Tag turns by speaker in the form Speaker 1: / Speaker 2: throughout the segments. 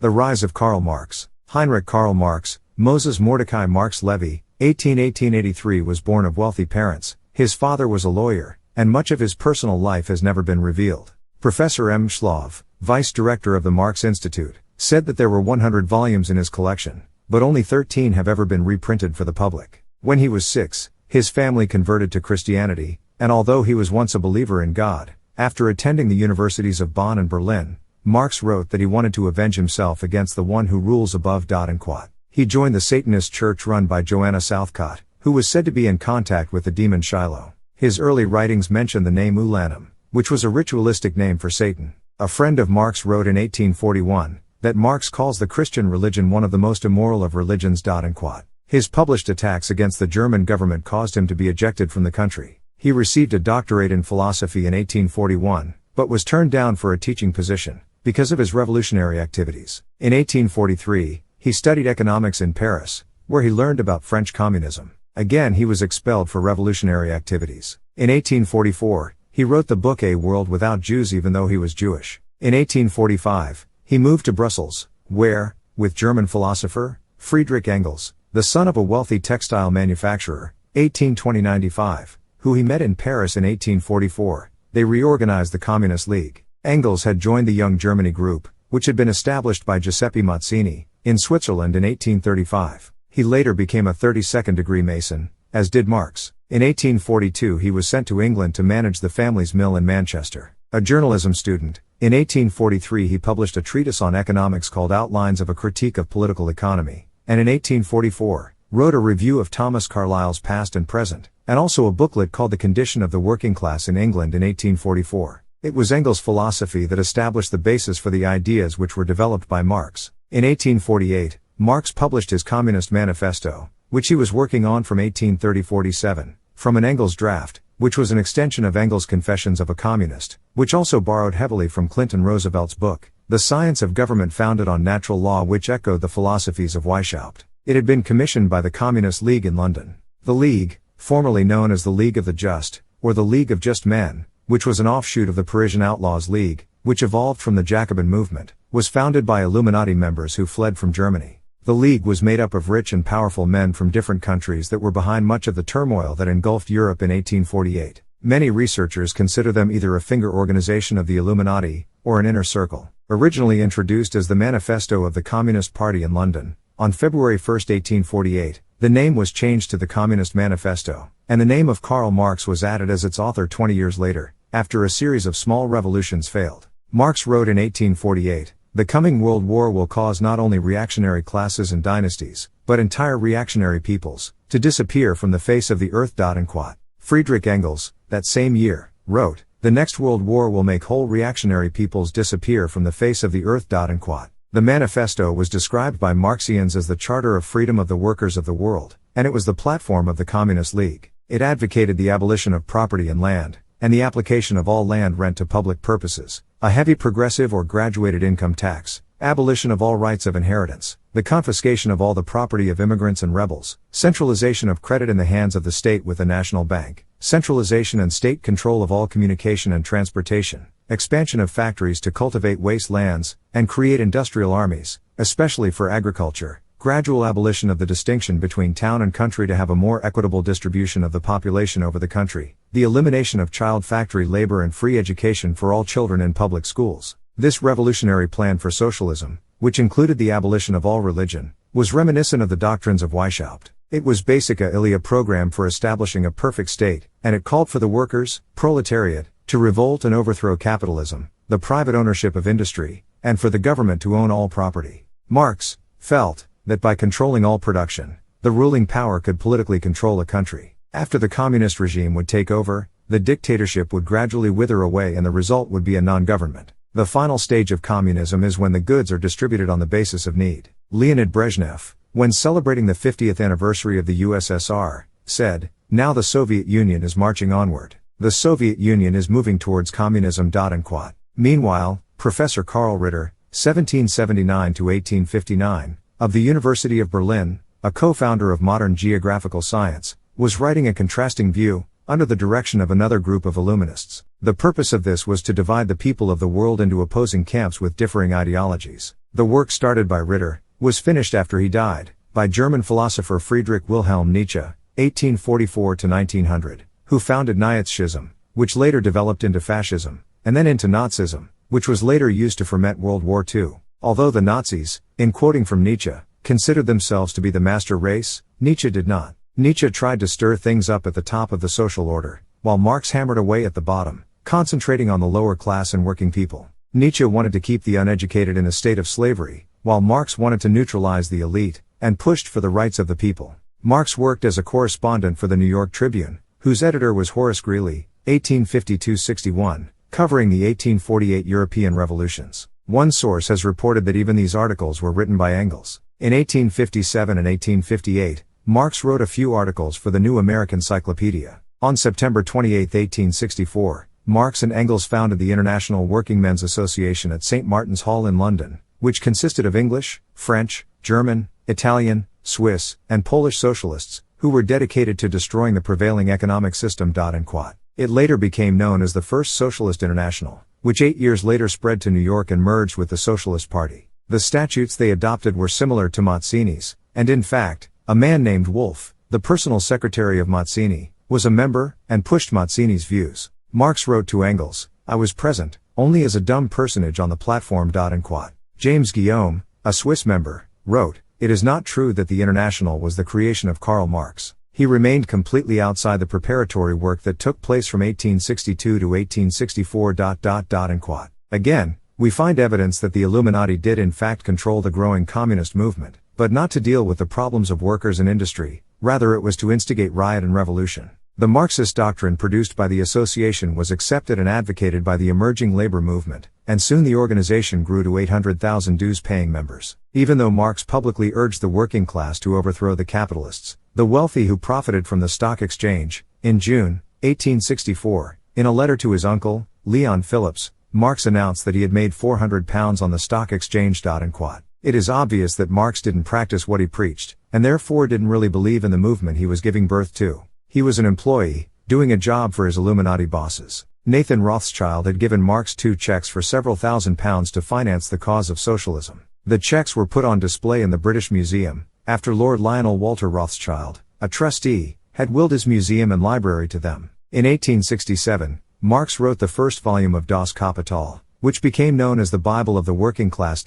Speaker 1: The rise of Karl Marx. Heinrich Karl Marx, Moses Mordecai Marx Levy, 1818-83 was born of wealthy parents. His father was a lawyer, and much of his personal life has never been revealed. Professor Mtchedlov, vice director of the Marx Institute, said that there were 100 volumes in his collection, but only 13 have ever been reprinted for the public. When he was 6, his family converted to Christianity, and although he was once a believer in God, after attending the universities of Bonn and Berlin, Marx wrote that he wanted to avenge himself against the one who rules above. He joined the Satanist Church run by Joana Southcott, who was said to be in contact with the demon Shiloh. His early writings mention the name Oulanem, which was a ritualistic name for Satan. A friend of Marx wrote in 1841 that Marx calls the Christian religion one of the most immoral of religions. His published attacks against the German government caused him to be ejected from the country. He received a doctorate in philosophy in 1841, but was turned down for a teaching position because of his revolutionary activities. In 1843, he studied economics in Paris, where he learned about French communism. Again, he was expelled for revolutionary activities. In 1844, he wrote the book A World Without Jews even though he was Jewish. In 1845, he moved to Brussels, where, with German philosopher, Friedrich Engels, the son of a wealthy textile manufacturer, 1820-95, who he met in Paris in 1844, they reorganized the Communist League. Engels had joined the Young Germany group, which had been established by Giuseppe Mazzini, in Switzerland in 1835. He later became a 32nd-degree Mason, as did Marx. In 1842 he was sent to England to manage the family's mill in Manchester. A journalism student, in 1843 he published a treatise on economics called Outlines of a Critique of Political Economy, and in 1844, wrote a review of Thomas Carlyle's Past and Present, and also a booklet called The Condition of the Working Class in England in 1844. It was Engels' philosophy that established the basis for the ideas which were developed by Marx. In 1848, Marx published his Communist Manifesto, which he was working on from 1830-47, from an Engels draft, which was an extension of Engels' Confessions of a Communist, which also borrowed heavily from Clinton Roosevelt's book, The Science of Government Founded on Natural Law, which echoed the philosophies of Weishaupt. It had been commissioned by the Communist League in London. The League, formerly known as the League of the Just, or the League of Just Men, which was an offshoot of the Parisian Outlaws League, which evolved from the Jacobin movement, was founded by Illuminati members who fled from Germany. The League was made up of rich and powerful men from different countries that were behind much of the turmoil that engulfed Europe in 1848. Many researchers consider them either a finger organization of the Illuminati, or an inner circle. Originally introduced as the Manifesto of the Communist Party in London, on February 1, 1848, the name was changed to the Communist Manifesto, and the name of Karl Marx was added as its author 20 years later, after a series of small revolutions failed. Marx wrote in 1848, "The coming World War will cause not only reactionary classes and dynasties, but entire reactionary peoples, to disappear from the face of the earth." Friedrich Engels, that same year, wrote, "The next World War will make whole reactionary peoples disappear from the face of the earth." The manifesto was described by Marxians as the charter of freedom of the workers of the world, and it was the platform of the Communist League. It advocated the abolition of property and land, and the application of all land rent to public purposes, a heavy progressive or graduated income tax, abolition of all rights of inheritance, the confiscation of all the property of immigrants and rebels, centralization of credit in the hands of the state with a national bank, centralization and state control of all communication and transportation, expansion of factories to cultivate waste lands, and create industrial armies, especially for agriculture, gradual abolition of the distinction between town and country to have a more equitable distribution of the population over the country, the elimination of child factory labor and free education for all children in public schools. This revolutionary plan for socialism, which included the abolition of all religion, was reminiscent of the doctrines of Weishaupt. It was basically a program for establishing a perfect state, and it called for the workers, proletariat, to revolt and overthrow capitalism, the private ownership of industry, and for the government to own all property. Marx felt that by controlling all production, the ruling power could politically control a country. After the communist regime would take over, the dictatorship would gradually wither away and the result would be a non-government. The final stage of communism is when the goods are distributed on the basis of need. Leonid Brezhnev, when celebrating the 50th anniversary of the USSR, said, "Now the Soviet Union is marching onward. The Soviet Union is moving towards communism." Meanwhile, Professor Karl Ritter, 1779-1859, of the University of Berlin, a co-founder of modern geographical science, was writing a contrasting view, under the direction of another group of Illuminists. The purpose of this was to divide the people of the world into opposing camps with differing ideologies. The work started by Ritter was finished after he died, by German philosopher Friedrich Wilhelm Nietzsche, 1844–1900, who founded Nazism, which later developed into fascism, and then into Nazism, which was later used to ferment World War II. Although the Nazis, in quoting from Nietzsche, considered themselves to be the master race, Nietzsche did not. Nietzsche tried to stir things up at the top of the social order, while Marx hammered away at the bottom, concentrating on the lower class and working people. Nietzsche wanted to keep the uneducated in a state of slavery, while Marx wanted to neutralize the elite, and pushed for the rights of the people. Marx worked as a correspondent for the New York Tribune, whose editor was Horace Greeley, 1852–61, covering the 1848 European revolutions. One source has reported that even these articles were written by Engels. In 1857 and 1858, Marx wrote a few articles for the New American Cyclopedia. On September 28, 1864, Marx and Engels founded the International Working Men's Association at St. Martin's Hall in London, which consisted of English, French, German, Italian, Swiss, and Polish socialists, who were dedicated to destroying the prevailing economic system. It later became known as the First Socialist International, which 8 years later spread to New York and merged with the Socialist Party. The statutes they adopted were similar to Mazzini's, and in fact, a man named Wolff, the personal secretary of Mazzini, was a member, and pushed Mazzini's views. Marx wrote to Engels, "I was present, only as a dumb personage on the platform." James Guillaume, a Swiss member, wrote, "It is not true that the International was the creation of Karl Marx. He remained completely outside the preparatory work that took place from 1862 to 1864." Again, we find evidence that the Illuminati did in fact control the growing communist movement, but not to deal with the problems of workers and industry, rather it was to instigate riot and revolution. The Marxist doctrine produced by the association was accepted and advocated by the emerging labor movement, and soon the organization grew to 800,000 dues-paying members. Even though Marx publicly urged the working class to overthrow the capitalists, the wealthy who profited from the stock exchange, in June 1864, in a letter to his uncle, Leon Phillips, Marx announced that he had made £400 on the stock exchange. It is obvious that Marx didn't practice what he preached, and therefore didn't really believe in the movement he was giving birth to. He was an employee, doing a job for his Illuminati bosses. Nathan Rothschild had given Marx 2 checks for several £1,000s to finance the cause of socialism. The checks were put on display in the British Museum, after Lord Lionel Walter Rothschild, a trustee, had willed his museum and library to them. In 1867, Marx wrote the first volume of Das Kapital, which became known as the Bible of the Working Class.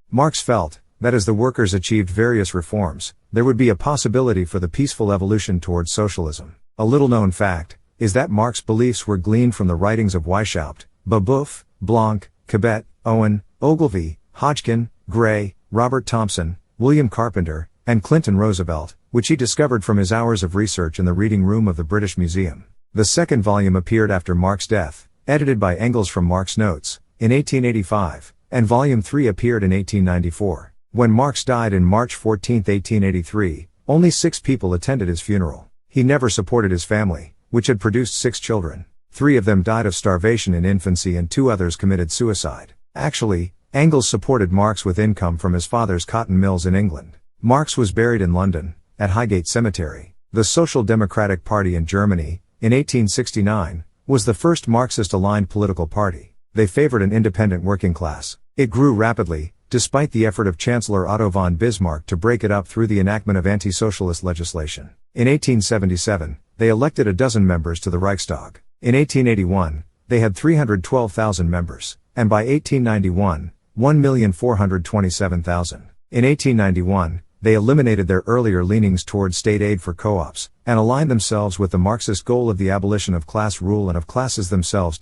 Speaker 1: Marx felt that as the workers achieved various reforms, there would be a possibility for the peaceful evolution towards socialism. A little-known fact is that Marx's beliefs were gleaned from the writings of Weishaupt, Babeuf, Blanc, Cabet, Owen, Ogilvy, Hodgkin, Gray, Robert Thompson, William Carpenter, and Clinton Roosevelt, which he discovered from his hours of research in the reading room of the British Museum. The second volume appeared after Marx's death, edited by Engels from Marx Notes, in 1885, and Volume 3 appeared in 1894. When Marx died in March 14, 1883, only 6 people attended his funeral. He never supported his family, which had produced 6 children. 3 of them died of starvation in infancy and 2 others committed suicide. Actually, Engels supported Marx with income from his father's cotton mills in England. Marx was buried in London, at Highgate Cemetery. The Social Democratic Party in Germany, in 1869, was the first Marxist-aligned political party. They favored an independent working class. It grew rapidly, despite the effort of Chancellor Otto von Bismarck to break it up through the enactment of anti-socialist legislation. In 1877, they elected a dozen members to the Reichstag. In 1881, they had 312,000 members, and by 1891, 1,427,000. In 1891, they eliminated their earlier leanings toward state aid for co-ops, and aligned themselves with the Marxist goal of the abolition of class rule and of classes themselves.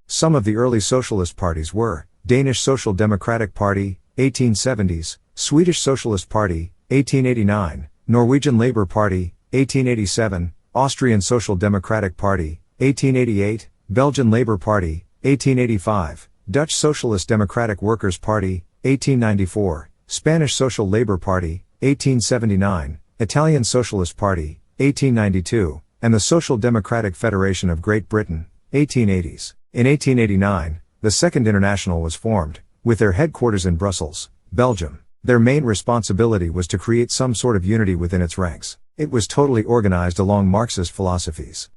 Speaker 1: Some of the early socialist parties were Danish Social Democratic Party, 1870s, Swedish Socialist Party, 1889, Norwegian Labour Party, 1887, Austrian Social Democratic Party, 1888, Belgian Labour Party, 1885, Dutch Socialist Democratic Workers' Party, 1894, Spanish Social Labour Party, 1879, Italian Socialist Party, 1892, and the Social Democratic Federation of Great Britain, 1880s. In 1889, the Second International was formed, with their headquarters in Brussels, Belgium. Their main responsibility was to create some sort of unity within its ranks. It was totally organized along Marxist philosophies.